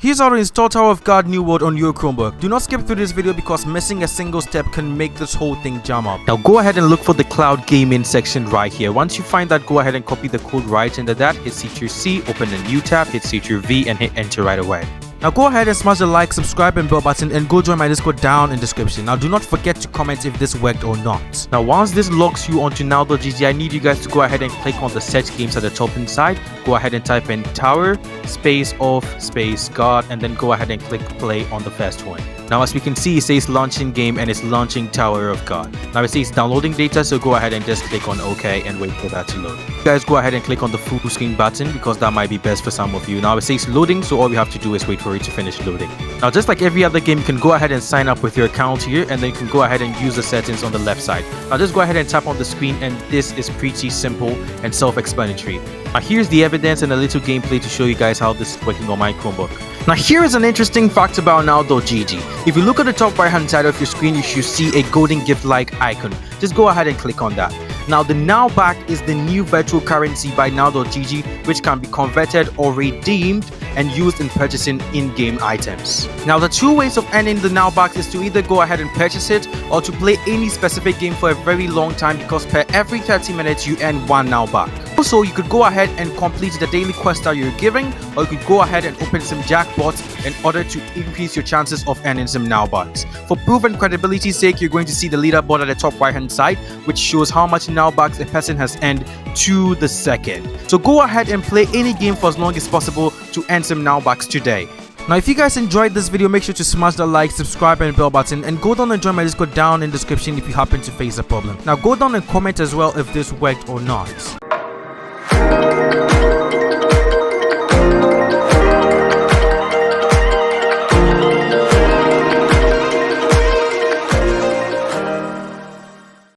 Here's how to install Tower of God New World on your Chromebook. Do not skip through this video because missing a single step can make this whole thing jam up. Now go ahead and look for the cloud gaming section right here. Once you find that, go ahead and copy the code right into that. Hit Ctrl C, open a new tab, hit Ctrl V and hit enter right away. Now go ahead and smash the like, subscribe and bell button and go join my Discord down in description. Now do not forget to comment if this worked or not. Now once this logs you onto now.gg, I need you guys to go ahead and click on the search games at the top inside. Go ahead and type in Tower, space of, space God, and then go ahead and click play on the first one. Now as we can see, it says launching game and it's launching Tower of God. Now it says downloading data, so go ahead and just click on OK and wait for that to load. You guys go ahead and click on the full screen button because that might be best for some of you. Now it says loading, so all we have to do is wait for it to finish loading. Now just like every other game, you can go ahead and sign up with your account here and then you can go ahead and use the settings on the left side. Now just go ahead and tap on the screen and this is pretty simple and self-explanatory. Now here's the evidence and a little gameplay to show you guys how this is working on my Chromebook. Now here is an interesting fact about now.gg. If you look at the top right hand side of your screen, you should see a golden gift like icon. Just go ahead and click on that. Now the Now Back is the new virtual currency by now.gg, which can be converted or redeemed and used in purchasing in-game items. Now the two ways of earning the Now Back is to either go ahead and purchase it or to play any specific game for a very long time, because per every 30 minutes you earn one Now Back. Also, you could go ahead and complete the daily quest that you're giving, or you could go ahead and open some jackpots in order to increase your chances of earning some Now Backs. For proof and credibility's sake, you're going to see the leaderboard at the top right hand side, which shows how much Now Backs a person has earned to the second. So go ahead and play any game for as long as possible to earn some Now Backs today. Now if you guys enjoyed this video, make sure to smash the like, subscribe and bell button, and go down and join my Discord down in the description if you happen to face a problem. Now go down and comment as well if this worked or not.